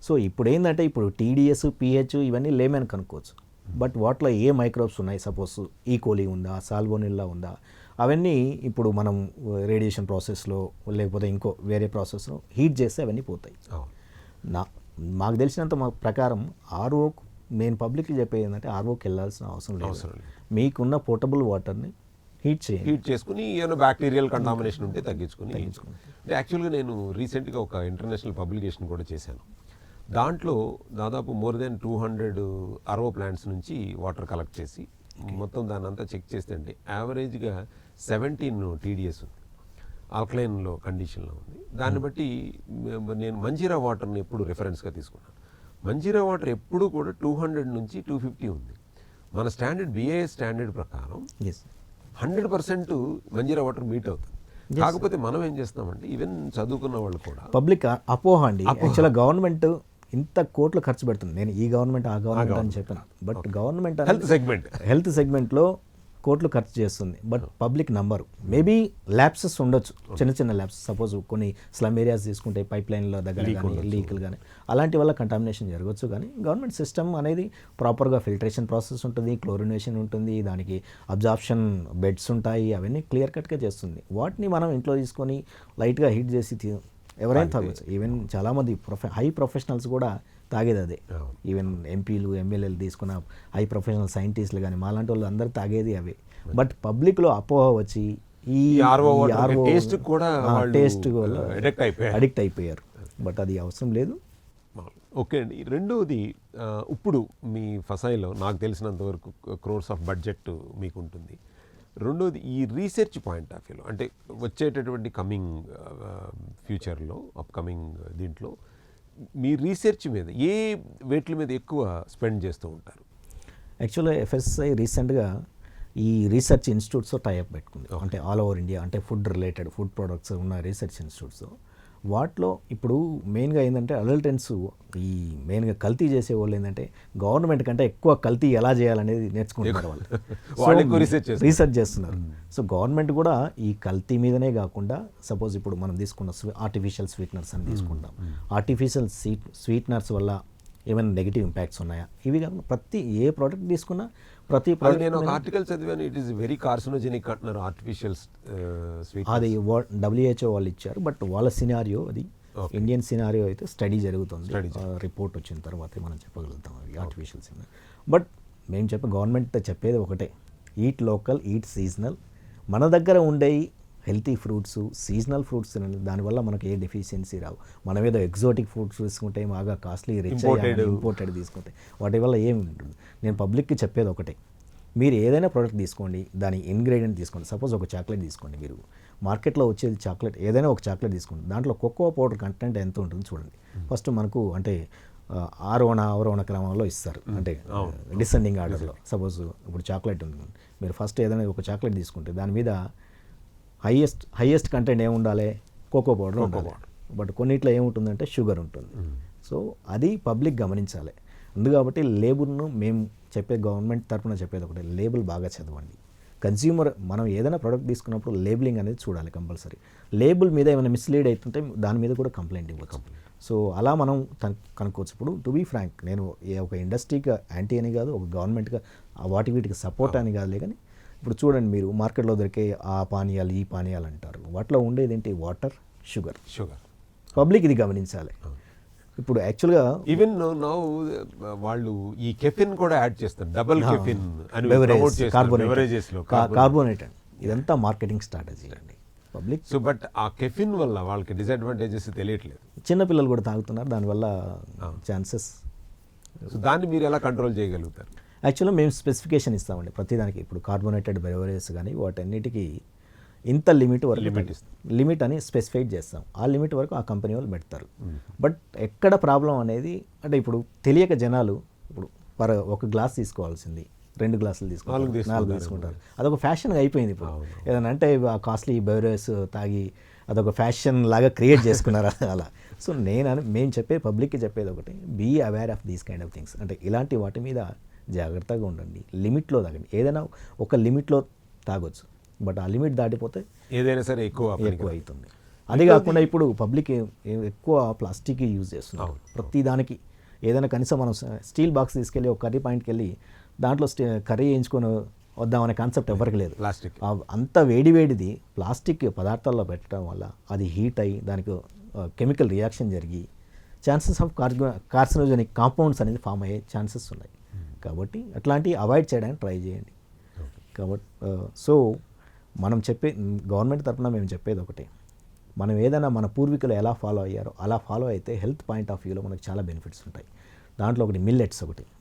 సో ఇప్పుడు ఏంటంటే ఇప్పుడు టీడీఎస్ పిహెచ్ ఇవన్నీ లేమని కనుక్కోవచ్చు, బట్ వాటిలో ఏ మైక్రోబ్స్ ఉన్నాయి, సపోజ్ ఈకోలీ ఉందా, సాల్మోనెల్లా ఉందా, అవన్నీ ఇప్పుడు మనం రేడియేషన్ ప్రాసెస్లో లేకపోతే ఇంకో వేరే ప్రాసెస్లో హీట్ చేస్తే అవన్నీ పోతాయి. మాకు తెలిసినంత మా ప్రకారం ఆర్ఓకు నేను పబ్లిక్కి చెప్పేది ఏంటంటే ఆర్ఓకి వెళ్ళాల్సిన అవసరం లేదు. మీకున్న పోర్టబుల్ వాటర్ని హీట్ చేసుకుని ఏమైనా బ్యాక్టీరియల్ కంటామినేషన్ ఉంటే తగ్గించుకుని. అంటే యాక్చువల్గా నేను రీసెంట్గా ఒక ఇంటర్నేషనల్ పబ్లికేషన్ కూడా చేశాను. దాంట్లో దాదాపు మోర్ దెన్ 200 ఆర్ఓ ప్లాంట్స్ నుంచి వాటర్ కలెక్ట్ చేసి మొత్తం దాన్ని అంతా చెక్ చేస్తే అంటే యావరేజ్గా 17 టీడీఎస్ ఉంది, ఆల్కలైన్లో కండిషన్లో ఉంది. దాన్ని బట్టి నేను మంజీరా వాటర్ని ఎప్పుడు రెఫరెన్స్గా తీసుకున్నాను. మంజీరా వాటర్ ఎప్పుడు కూడా 200 నుంచి 250 ఉంది. మన స్టాండర్డ్ బిఐఎస్ స్టాండర్డ్ ప్రకారం 100% మంజీరా వాటర్ మీట్ అవుతుంది. కాకపోతే మనం ఏం చేస్తామంటే ఈవెన్ చదువుకున్న వాళ్ళు కూడా పబ్లిక్ అపోహ అండి. యాక్చువల్గా గవర్నమెంట్ ఇంత కోట్లు ఖర్చు పెడుతుంది. నేను ఈ గవర్నమెంట్ ఆ గవర్నమెంట్ అని చెప్పాను, బట్ గవర్నమెంట్ హెల్త్ సెగ్మెంట్లో కోట్లు ఖర్చు చేస్తుంది, but public number. Maybe lapses ఉండొచ్చు, చిన్న చిన్న ల్యాబ్స్. సపోజ్ కొన్ని స్లమ్ ఏరియాస్ తీసుకుంటే పైప్ లైన్ల దగ్గర కానీ లీకులు కానీ అలాంటి వల్ల కంటామినేషన్ జరగవచ్చు. కానీ గవర్నమెంట్ సిస్టమ్ అనేది ప్రాపర్గా ఫిల్టరేషన్ ప్రాసెస్ ఉంటుంది, క్లోరినేషన్ ఉంటుంది, దానికి అబ్జార్ప్షన్ బెడ్స్ ఉంటాయి, అవన్నీ క్లియర్ కట్గా చేస్తుంది. వాటిని మనం ఇంట్లో తీసుకొని లైట్గా హీట్ చేసి ఎవరైనా తాగొచ్చు. ఈవెన్ చాలామంది హై ప్రొఫెషనల్స్ కూడా తాగేది అదే. ఈవెన్ ఎంపీలు ఎమ్మెల్యేలు తీసుకున్న హై ప్రొఫెషనల్ సైంటిస్టులు కానీ మాలాంటి వాళ్ళు అందరూ తాగేది అవే. బట్ పబ్లిక్లో అపోహ వచ్చి ఈ టేస్ట్ అడిక్ట్ అయిపోయారు, బట్ అది అవసరం లేదు. ఓకే అండి. రెండోది, ఇప్పుడు మీ ఫసాయిలో నాకు తెలిసినంత వరకు క్రోర్స్ ఆఫ్ బడ్జెట్ మీకు ఉంటుంది. రెండోది, ఈ రీసెర్చ్ పాయింట్ ఆఫ్ వ్యూలో అంటే వచ్చేటటువంటి కమింగ్ ఫ్యూచర్లో అప్కమింగ్ దీంట్లో మీ రీసెర్చ్ మీద ఏ వేట్ల మీద ఎక్కువ స్పెండ్ చేస్తూ ఉంటారు? యాక్చువల్గా ఎఫ్ఎస్ఐ రీసెంట్గా ఈ రీసెర్చ్ ఇన్స్టిట్యూట్స్తో టైఅప్ పెట్టుకుంది. అంటే ఆల్ ఓవర్ ఇండియా, అంటే ఫుడ్ రిలేటెడ్ ఫుడ్ ప్రొడక్ట్స్ ఉన్న రీసెర్చ్ ఇన్స్టిట్యూట్స్. వాటిలో ఇప్పుడు మెయిన్గా ఏంటంటే అడల్టెన్స్ ఈ మెయిన్గా కల్తీ చేసే వాళ్ళు ఏంటంటే గవర్నమెంట్ కంటే ఎక్కువ కల్తీ ఎలా చేయాలనేది నేర్చుకుంటున్నారు వాళ్ళు, రీసెర్చ్ చేస్తున్నారు. సో గవర్నమెంట్ కూడా ఈ కల్తీ మీదనే కాకుండా సపోజ్ ఇప్పుడు మనం తీసుకున్న ఆర్టిఫిషియల్ స్వీట్నర్స్ అని తీసుకుంటాం. ఆర్టిఫిషియల్ స్వీట్నర్స్ వల్ల ఏమైనా నెగిటివ్ ఇంపాక్ట్స్ ఉన్నాయా? ఇవి కాకుండా ప్రతి ఏ ప్రోడక్ట్ తీసుకున్నా ప్రతి ప్రోడక్ట్. నేను ఒక ఆర్టికల్ చదివాను, ఇట్ ఈస్ వెరీ కార్సినోజెనిక్ అంటున్నారు ఆర్టిఫిషియల్ స్వీట్. అది WHO వాళ్ళు ఇచ్చారు, బట్ వాళ్ళ సినారియో అది. ఇండియన్ సినారియో అయితే స్టడీ జరుగుతుంది, రిపోర్ట్ వచ్చిన తర్వాతే మనం చెప్పగలుగుతాం అది ఆర్టిఫిషియల్ సినారియో. బట్ మేము గవర్నమెంట్ చెప్పేది ఒకటే, ఈట్ లోకల్, ఈట్ సీజనల్. మన దగ్గర ఉండే హెల్తీ ఫ్రూట్స్, సీజనల్ ఫ్రూట్స్ తినండి, దానివల్ల మనకు ఏ డెఫిషియన్సీ రావు. మనం ఏదో ఎగ్జాటిక్ ఫ్రూట్స్ తీసుకుంటే బాగా కాస్ట్లీ రిచ్ ఇంపోర్టెడ్ తీసుకుంటే వాటి వల్ల ఏమి ఉంటుంది. నేను పబ్లిక్కి చెప్పేది ఒకటే, మీరు ఏదైనా ప్రోడక్ట్ తీసుకోండి, దాని ఇంగ్రీడియంట్ తీసుకోండి. సపోజ్ ఒక చాక్లెట్ తీసుకోండి, మీరు మార్కెట్లో వచ్చేది చాక్లెట్, ఏదైనా ఒక చాక్లెట్ తీసుకోండి, దాంట్లో కోకో పౌడర్ కంటెంట్ ఎంత ఉంటుంది చూడండి. ఫస్ట్ మనకు అంటే ఆరోహణ క్రమంలో ఇస్తారు, అంటే డిసెండింగ్ ఆర్డర్లో. సపోజ్ ఇప్పుడు చాక్లెట్ ఉంది, మీరు ఫస్ట్ ఏదైనా ఒక చాక్లెట్ తీసుకుంటే దాని మీద హైయెస్ట్ కంటెంట్ ఏముండాలి? కోకో పౌడర్ ఉండాలి. బట్ కొన్నిట్లో ఏముంటుందంటే షుగర్ ఉంటుంది. సో అది పబ్లిక్ గమనించాలి. అందుకబట్టి లేబుల్ను మేము గవర్నమెంట్ తరఫున చెప్పేది ఒకటి, లేబుల్ బాగా చదవండి. కన్స్యూమర్ మనం ఏదైనా ప్రోడక్ట్ తీసుకున్నప్పుడు లేబులింగ్ అనేది చూడాలి కంపల్సరీ. లేబుల్ మీద ఏమైనా మిస్లీడ్ అవుతుంటే దాని మీద కూడా కంప్లైంట్ ఇవ్వచ్చు. సో అలా మనం కనుక్కోవచ్చు. ఇప్పుడు టు బీ ఫ్రాంక్, నేను ఒక ఇండస్ట్రీగా యాంటీ అని కాదు, ఒక గవర్నమెంట్గా వీటికి సపోర్ట్ అని కాదులే. కానీ ఇప్పుడు చూడండి, మీరు మార్కెట్లో దొరికే ఆ పానీయాలు ఈ పానీయాలు అంటారు, వాటిలో ఉండేది ఏంటి? Water, sugar. పబ్లిక్ ఇది గమనించాలి. ఇప్పుడు యాక్చువల్గా ఈవెన్ నౌ వాళ్ళు ఈ కెఫిన్ కూడా యాడ్ చేస్తారు, డబుల్ కెఫిన్ అని, కార్బోనేటెడ్. ఇదంతా మార్కెటింగ్ స్ట్రాటజీ అండి పబ్లిక్. సో బట్ ఆ కెఫిన్ వల్ల వాళ్ళకి డిసడ్వాంటేజెస్ తెలియట్లేదు. చిన్నపిల్లలు కూడా తాగుతున్నారు, దానివల్ల ఛాన్సెస్. సో దాన్ని మీరు ఎలా కంట్రోల్ చేయగలుగుతారు? యాక్చువల్గా మేము స్పెసిఫికేషన్ ఇస్తామండి ప్రతిదానికి. ఇప్పుడు కార్బోనేటెడ్ బెవరేజెస్ కానీ వాటన్నిటికీ ఇంత లిమిట్ అని స్పెసిఫైడ్ చేస్తాం. ఆ లిమిట్ వరకు ఆ కంపెనీ వాళ్ళు పెడతారు. బట్ ఎక్కడ ప్రాబ్లం అనేది అంటే ఇప్పుడు తెలియక జనాలు ఇప్పుడు ఒక గ్లాస్ తీసుకోవాల్సింది 2 గ్లాసులు తీసుకుంటారు, 4 తీసుకుంటారు. అదొక ఫ్యాషన్గా అయిపోయింది ఇప్పుడు. ఏదైనా అంటే ఆ కాస్ట్లీ బెవరేజెస్ తాగి అదొక ఫ్యాషన్ లాగా క్రియేట్ చేసుకున్నారు అలా. సో మేము పబ్లిక్కి చెప్పేది ఒకటి, be aware of these kind of things. అంటే ఇలాంటి వాటి మీద జాగ్రత్తగా ఉండండి, లిమిట్లో తాగండి. ఏదైనా ఒక లిమిట్లో తాగొచ్చు, బట్ ఆ లిమిట్ దాటిపోతే ఏదైనా సరే ఎక్కువ అవుతుంది. అదే కాకుండా ఇప్పుడు పబ్లిక్ ఎక్కువ ప్లాస్టిక్ యూజ్ చేస్తున్నారు ప్రతి దానికి. ఏదైనా కనీసం మనం స్టీల్ బాక్స్ తీసుకెళ్ళి ఒక కర్రీ పాయింట్కి వెళ్ళి దాంట్లో కర్రీ వేయించుకొని వద్దామనే కాన్సెప్ట్ ఎవరికి లేదు. ప్లాస్టిక్ అంత వేడిది ప్లాస్టిక్ పదార్థాల్లో పెట్టడం వల్ల అది హీట్ అయ్యి దానికి కెమికల్ రియాక్షన్ జరిగి ఛాన్సెస్ ఆఫ్ కార్సినోజెనిక్ కాంపౌండ్స్ అనేది ఫామ్ అయ్యే ఛాన్సెస్ ఉన్నాయి. కాబట్టి అట్లాంటివి అవాయిడ్ చేయడానికి ట్రై చేయండి. కాబట్టి సో మనం గవర్నమెంట్ తరఫున మేము చెప్పేది ఒకటే, మనం ఏదైనా మన పూర్వీకులు ఎలా ఫాలో అయ్యారో అలా ఫాలో అయితే హెల్త్ పాయింట్ ఆఫ్ వ్యూలో మనకు చాలా బెనిఫిట్స్ ఉంటాయి. దాంట్లో ఒకటి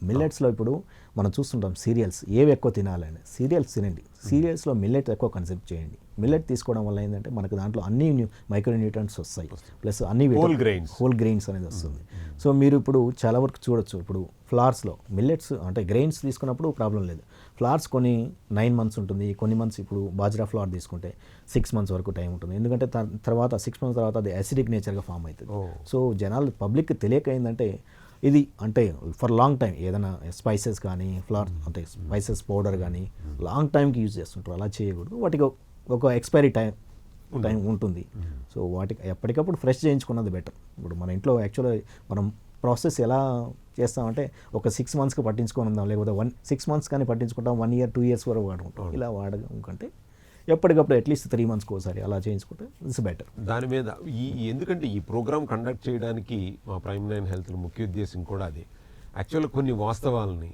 మిల్లెట్స్లో ఇప్పుడు మనం చూస్తుంటాం సీరియల్స్ ఏవి ఎక్కువ తినాలని. సీరియల్స్ తినండి, సీరియల్స్లో మిల్లెట్ ఎక్కువ కన్సెప్ట్ చేయండి. మిల్లెట్ తీసుకోవడం వల్ల ఏంటంటే మనకు దాంట్లో అన్ని మైక్రోన్యూట్రియంట్స్ వస్తాయి, ప్లస్ అన్ని హోల్ గ్రెయిన్స్ అనేది వస్తుంది. సో మీరు ఇప్పుడు చాలా వరకు చూడొచ్చు, ఇప్పుడు ఫ్లవర్స్లో మిల్లెట్స్ అంటే గ్రెయిన్స్ తీసుకున్నప్పుడు ప్రాబ్లం లేదు. ఫ్లవర్స్ కొన్ని 9 months ఉంటుంది, కొన్ని మంత్స్ ఇప్పుడు బాజ్రా ఫ్లవర్ తీసుకుంటే 6 months వరకు టైం ఉంటుంది. ఎందుకంటే తర్వాత 6 months తర్వాత అది యాసిడిక్ నేచర్గా ఫామ్ అవుతుంది. సో జనాలు పబ్లిక్ తెలియక ఏంటంటే ఇది అంటే ఫర్ లాంగ్ టైం ఏదైనా స్పైసెస్ కానీ ఫ్లవర్ అంటే స్పైసెస్ పౌడర్ కానీ లాంగ్ టైంకి యూజ్ చేస్తుంటారు. అలా చేయకూడదు. వాటికి ఒక ఎక్స్పైరీ టైం ఉంటుంది. సో వాటికి ఎప్పటికప్పుడు ఫ్రెష్ చేయించుకున్నది బెటర్. ఇప్పుడు మన ఇంట్లో యాక్చువల్గా మనం ప్రాసెస్ ఎలా చేస్తామంటే ఒక 6 monthsకి పట్టించుకొని ఉందాం, లేకపోతే 6 months కానీ పట్టించుకుంటాం, 1 year 2 years వరకు వాడుకుంటాం. ఇలా వాడడం కంటే ఎప్పటికప్పుడు అట్లీస్ట్ 3 monthsకి ఒకసారి అలా చేయించుకుంటే ఇట్స్ బెటర్. దాని మీద ఎందుకంటే ఈ ప్రోగ్రామ్ కండక్ట్ చేయడానికి మా ప్రైమ్ 9 హెల్త్ ముఖ్య ఉద్దేశం కూడా అదే. యాక్చువల్గా కొన్ని వాస్తవాలని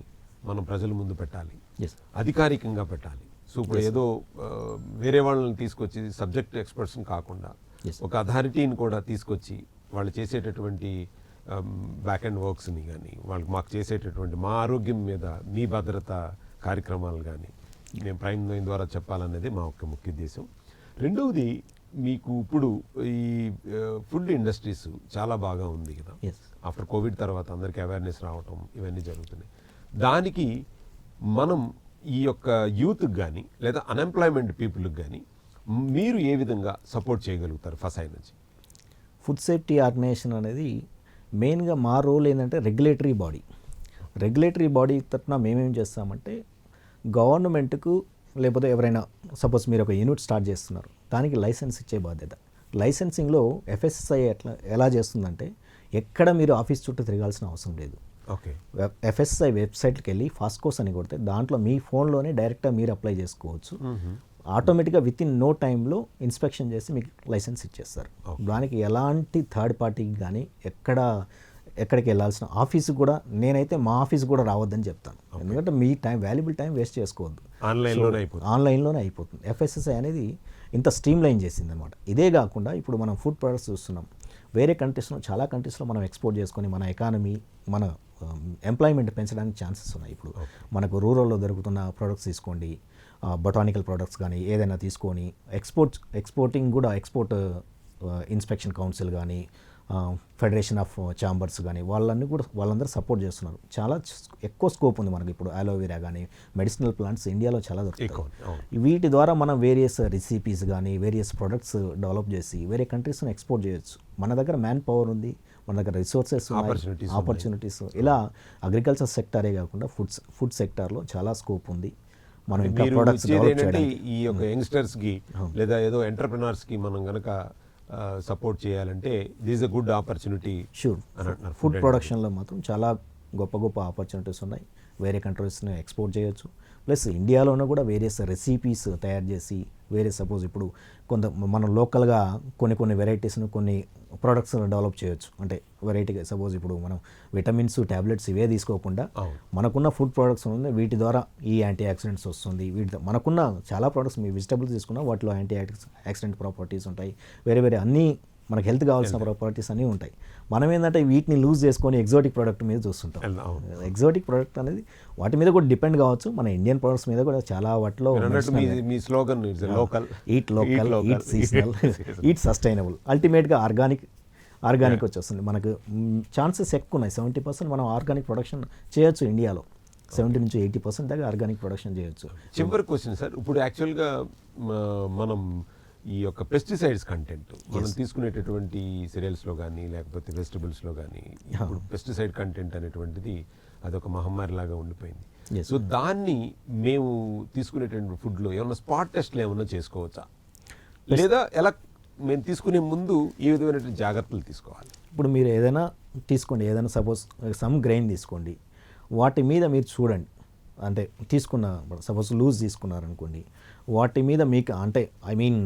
మనం ప్రజల ముందు పెట్టాలి, అధికారికంగా పెట్టాలి. సో ఇప్పుడు ఏదో వేరే వాళ్ళని తీసుకొచ్చి సబ్జెక్ట్ ఎక్స్పర్ట్స్ని కాకుండా ఒక అథారిటీని కూడా తీసుకొచ్చి వాళ్ళు చేసేటటువంటి బ్యాక్ అండ్ వర్క్స్ని కానీ వాళ్ళకి మాకు చేసేటటువంటి మా ఆరోగ్యం మీద మీ భద్రత కార్యక్రమాలు కానీ మేము ప్రైమ్ 9 ద్వారా చెప్పాలనేది మా యొక్క ముఖ్య ఉద్దేశం. రెండవది, మీకు ఇప్పుడు ఈ ఫుడ్ ఇండస్ట్రీస్ చాలా బాగా ఉంది కదా, ఆఫ్టర్ కోవిడ్ తర్వాత అందరికీ అవేర్నెస్ రావటం ఇవన్నీ జరుగుతున్నాయి. దానికి మనం ఈ యొక్క యూత్కి కానీ లేదా అన్ఎంప్లాయ్మెంట్ పీపుల్కి కానీ మీరు ఏ విధంగా సపోర్ట్ చేయగలుగుతారు ఫసాయి నుంచి? ఫుడ్ సేఫ్టీ ఆర్గనైజేషన్ అనేది మెయిన్గా మా రోల్ ఏంటంటే రెగ్యులేటరీ బాడీ తరఫున మేమేం చేస్తామంటే గవర్నమెంట్కు లేకపోతే ఎవరైనా సపోజ్ మీరు ఒక యూనిట్ స్టార్ట్ చేస్తున్నారు, దానికి లైసెన్స్ ఇచ్చే బాధ్యత. లైసెన్సింగ్లో ఎఫ్ఎస్ఎస్ఐ ఎలా చేస్తుందంటే ఎక్కడ మీరు ఆఫీస్ చుట్టూ తిరగాల్సిన అవసరం లేదు. ఓకే, ఎఫ్ఎస్ఎస్ఐ వెబ్సైట్కి వెళ్ళి ఫాస్ట్కోస్ అని కొడితే దాంట్లో మీ ఫోన్లోనే డైరెక్ట్గా మీరు అప్లై చేసుకోవచ్చు. ఆటోమేటిక్గా విత్ ఇన్ నో టైంలో ఇన్స్పెక్షన్ చేసి మీకు లైసెన్స్ ఇచ్చేస్తారు. దానికి ఎలాంటి థర్డ్ పార్టీకి కానీ ఎక్కడికి వెళ్ళాల్సిన ఆఫీస్కి కూడా నేనైతే మా ఆఫీస్కి కూడా రావద్దని చెప్తాను. ఎందుకంటే మీ వాల్యుబుల్ టైం వేస్ట్ చేసుకోవద్దు, ఆన్లైన్లోనే అయిపోతుంది. ఎఫ్ఎస్ఎస్ఐ అనేది ఇంత స్ట్రీమ్ లైన్ చేసింది అనమాట. ఇదే కాకుండా ఇప్పుడు మనం ఫుడ్ ప్రొడక్ట్స్ చూస్తున్నాం, వేరే కంట్రీస్లో చాలా కంట్రీస్లో మనం ఎక్స్పోర్ట్ చేసుకొని మన ఎకానమీ మన ఎంప్లాయ్మెంట్ పెంచడానికి ఛాన్సెస్ ఉన్నాయి. ఇప్పుడు మనకు రూరల్లో దొరుకుతున్న ప్రొడక్ట్స్ తీసుకోండి, బొటానికల్ ప్రొడక్ట్స్ కానీ ఏదైనా తీసుకొని ఎక్స్పోర్టింగ్ కూడా ఎక్స్పోర్ట్ ఇన్స్పెక్షన్ కౌన్సిల్ కానీ ఫెడరేషన్ ఆఫ్ ఛాంబర్స్ కానీ వాళ్ళందరూ సపోర్ట్ చేస్తున్నారు. చాలా ఎక్కువ స్కోప్ ఉంది మనకి. ఇప్పుడు అలోవెరా కానీ మెడిసినల్ ప్లాంట్స్ ఇండియాలో చాలా దొరుకుతాయి. వీటి ద్వారా మనం వేరియస్ రెసిపీస్ కానీ వేరియస్ ప్రొడక్ట్స్ డెవలప్ చేసి వేరే కంట్రీస్ని ఎక్స్పోర్ట్ చేయొచ్చు. మన దగ్గర మ్యాన్ పవర్ ఉంది, మన దగ్గర రిసోర్సెస్ ఆపర్చునిటీస్. ఇలా అగ్రికల్చర్ సెక్టారే కాకుండా ఫుడ్ సెక్టార్లో చాలా స్కోప్ ఉంది. మనం ఇంకా ప్రొడక్ట్స్ డెవలప్ చేయడానికి ఈ యొక్క యంగ్స్టర్స్కి లేదా ఏదో ఎంటర్ప్రెనర్స్కి మనం కనుక సపోర్ట్ చేయాలంటే this a good opportunity. Sure, food ప్రొడక్షన్లో మాత్రం చాలా గొప్ప ఆపర్చునిటీస్ ఉన్నాయి. వేరే కంట్రీస్ని ఎక్స్పోర్ట్ చేయొచ్చు. ప్లస్ ఇండియాలోనూ కూడా వేరియస్ రెసిపీస్ తయారు చేసి వేరే సపోజ్ ఇప్పుడు మనం లోకల్గా కొన్ని వెరైటీస్ను కొన్ని ప్రొడక్ట్స్ డెవలప్ చేయొచ్చు. అంటే వెరైటీగా సపోజ్ ఇప్పుడు మనం విటమిన్స్ ట్యాబ్లెట్స్ ఇవే తీసుకోకుండా మనకున్న ఫుడ్ ప్రొడక్ట్స్ ఉంది, వీటి ద్వారా ఈ యాంటీ ఆక్సిడెంట్స్ వస్తుంది. మనకున్న చాలా ప్రొడక్ట్స్ మీ వెజిటబుల్స్ తీసుకున్నా వాటిలో యాంటీ ఆక్సిడెంట్ ప్రాపర్టీస్ ఉంటాయి. వేరే అన్నీ మనకు హెల్త్ కావాల్సిన ప్రాపర్టీస్ అన్నీ ఉంటాయి. మనం ఏంటంటే వీటిని లూజ్ చేసుకొని ఎగ్జాటిక్ ప్రోడక్ట్ మీద చూస్తుంటాం. ఎగ్జాటిక్ ప్రోడక్ట్ అనేది వాటి మీద కూడా డిపెండ్ కావచ్చు. మన ఇండియన్ ప్రొడక్ట్స్ మీద కూడా చాలా వాటిలో eat local, eat seasonal, eat sustainable, అల్టిమేట్గా ఆర్గానిక్ వచ్చేస్తుంది. మనకు ఛాన్సెస్ ఎక్కువ ఉన్నాయి. 70% మనం ఆర్గానిక్ ప్రొడక్షన్ చేయొచ్చు ఇండియాలో. 70-80% దాకా ఆర్గానిక్ ప్రొడక్షన్ చేయొచ్చు. చివరి క్వశ్చన్ సార్, ఇప్పుడు యాక్చువల్గా మనం ఈ యొక్క పెస్టిసైడ్స్ కంటెంట్ మనం తీసుకునేటటువంటి సిరియల్స్లో కానీ లేకపోతే వెజిటబుల్స్లో కానీ ఇప్పుడు పెస్టిసైడ్ కంటెంట్ అనేటువంటిది అదొక మహమ్మారి లాగా ఉండిపోయింది. సో దాన్ని మేము తీసుకునేటువంటి ఫుడ్లో ఏమైనా స్పాట్ టెస్ట్లు ఏమైనా చేసుకోవచ్చా, లేదా ఎలా మేము తీసుకునే ముందు ఏ విధమైనటువంటి జాగ్రత్తలు తీసుకోవాలి? ఇప్పుడు మీరు ఏదైనా తీసుకోండి, ఏదైనా సపోజ్ సమ్ గ్రెయిన్ తీసుకోండి, వాటి మీద మీరు చూడండి. అంటే తీసుకున్న సపోజ్ లూజ్ తీసుకున్నారనుకోండి, వాటి మీద మీకు అంటే ఐ మీన్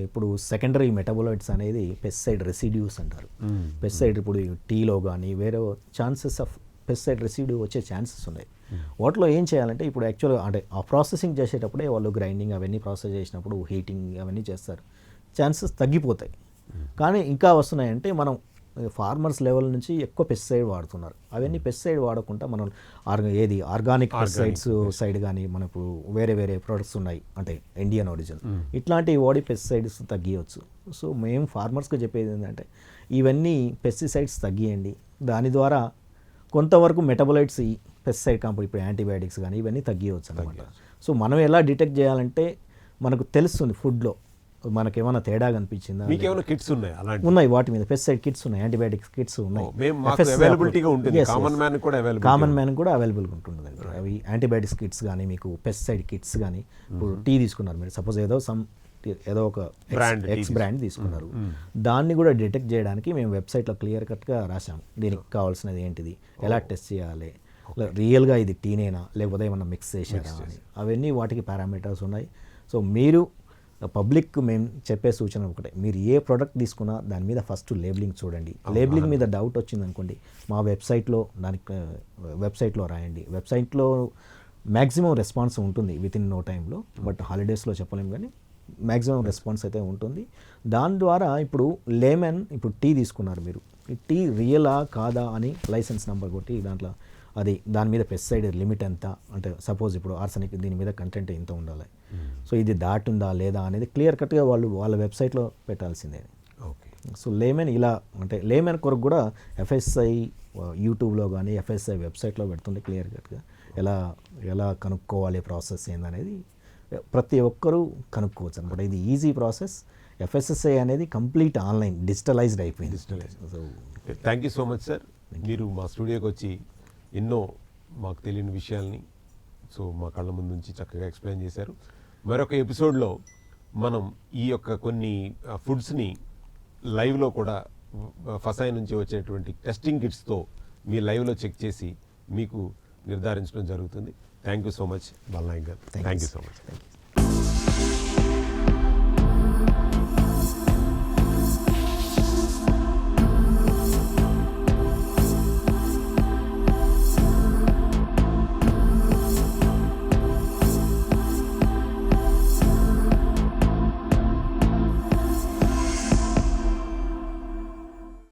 ఇప్పుడు సెకండరీ మెటబోలైట్స్ అనేది పెస్టిసైడ్ రెసిడ్యూస్ అంటారు. పెస్టిసైడ్ ఇప్పుడు టీలో కానీ వేరే ఛాన్సెస్ ఆఫ్ పెస్టిసైడ్ రెసిడ్యూ వచ్చే ఛాన్సెస్ ఉన్నాయి. వాటిలో ఏం చేయాలంటే ఇప్పుడు యాక్చువల్గా అంటే ఆ ప్రాసెసింగ్ చేసేటప్పుడే వాళ్ళు గ్రైండింగ్ అవన్నీ ప్రాసెస్ చేసినప్పుడు హీటింగ్ అవన్నీ చేస్తారు, ఛాన్సెస్ తగ్గిపోతాయి. కానీ ఇంకా వస్తున్నాయంటే మనం ఫార్మర్స్ లెవెల్ నుంచి ఎక్కువ పెస్టిసైడ్ వాడుతున్నారు. అవన్నీ పెస్టిసైడ్ వాడకుండా మనం ఆర్గానిక్ పెస్టిసైడ్స్ సైడ్ కానీ మన ఇప్పుడు వేరే వేరే ప్రొడక్ట్స్ ఉన్నాయి అంటే ఇండియన్ ఒరిజిన్, ఇట్లాంటివి వాడి పెస్టిసైడ్స్ తగ్గియవచ్చు. సో మేము ఫార్మర్స్కి చెప్పేది ఏంటంటే ఇవన్నీ పెస్టిసైడ్స్ తగ్గియండి, దాని ద్వారా కొంతవరకు మెటబోలైట్స్ ఈ పెస్టిసైడ్ కాంపౌండ్ ఇప్పుడు యాంటీబయాటిక్స్ కానీ ఇవన్నీ తగ్గియవచ్చు అనమాట. సో మనం ఎలా డిటెక్ట్ చేయాలంటే మనకు తెలుస్తుంది ఫుడ్లో మనకేమైనా తేడా కనిపించిందా. మీకు ఏమైనా కిట్స్ ఉన్నాయి? అలాంటి ఉన్నాయి, వాటి మీద పెస్టిసైడ్ కిట్స్ ఉన్నాయి, యాంటీబయాటిక్స్ కిట్స్ ఉన్నాయి. కామన్ మ్యాన్ కూడా అవైలబుల్గా ఉంటుంది. అవి యాంటీబయాటిక్స్ కిట్స్ కానీ మీకు పెస్టిసైడ్ కిట్స్ కానీ ఇప్పుడు టీ తీసుకున్నారు మీరు, సపోజ్ ఏదో ఒక ఎక్స్ బ్రాండ్ తీసుకున్నారు, దాన్ని కూడా డిటెక్ట్ చేయడానికి మేము వెబ్సైట్లో క్లియర్ కట్గా రాసాము. దీనికి కావాల్సినది ఏంటిది, ఎలా టెస్ట్ చేయాలి, రియల్గా ఇది టీనేనా లేకపోతే ఏమన్నా మిక్స్ చేశారా అని అవన్నీ వాటికి పారామీటర్స్ ఉన్నాయి. సో మీరు పబ్లిక్ మేము చెప్పే సూచన ఒకటే, మీరు ఏ ప్రోడక్ట్ తీసుకున్నా దాని మీద ఫస్ట్ లేబులింగ్ చూడండి. లేబులింగ్ మీద డౌట్ వచ్చిందనుకోండి మా వెబ్సైట్లో రాయండి. వెబ్సైట్లో మ్యాక్సిమం రెస్పాన్స్ ఉంటుంది విత్ ఇన్ నో టైంలో, బట్ హాలిడేస్లో చెప్పలేము కానీ మ్యాక్సిమం రెస్పాన్స్ అయితే ఉంటుంది. దాని ద్వారా ఇప్పుడు ఇప్పుడు టీ తీసుకున్నారు మీరు, ఈ టీ రియలా కాదా అని లైసెన్స్ నెంబర్ కొట్టి దాంట్లో దాని మీద పెస్టిసైడ్ లిమిట్ ఎంత అంటే సపోజ్ ఇప్పుడు ఆర్సనిక్ దీని మీద కంటెంట్ ఎంత ఉండాలి, సో ఇది దాటుందా లేదా అనేది క్లియర్ కట్గా వాళ్ళ వెబ్సైట్లో పెట్టాల్సిందే. ఓకే. సో ఇలా అంటే లేమెన్ కొరకు కూడా ఎఫ్ఎస్ఐ యూట్యూబ్లో కానీ ఎఫ్ఎస్ఐ వెబ్సైట్లో పెడుతుంటే క్లియర్ కట్గా ఎలా కనుక్కోవాలి ప్రాసెస్ ఏందనేది ప్రతి ఒక్కరూ కనుక్కోవచ్చు అనమాట. ఇది ఈజీ ప్రాసెస్. ఎఫ్ఎస్ఎస్ఐ అనేది కంప్లీట్ ఆన్లైన్ డిజిటలైజ్డ్ అయిపోయింది. So thank you so much sir. మీరు మా స్టూడియోకి వచ్చి ఎన్నో మాకు తెలియని విషయాల్ని మా కళ్ళ ముందు నుంచి చక్కగా ఎక్స్ప్లెయిన్ చేశారు. మరొక ఎపిసోడ్లో మనం ఈ యొక్క కొన్ని ఫుడ్స్ని లైవ్లో కూడా ఫసాయి నుంచి వచ్చేటువంటి టెస్టింగ్ కిట్స్తో మీ లైవ్లో చెక్ చేసి మీకు నిర్ధారించడం జరుగుతుంది. Thank you so much Balanayak గారు. Thank you so much.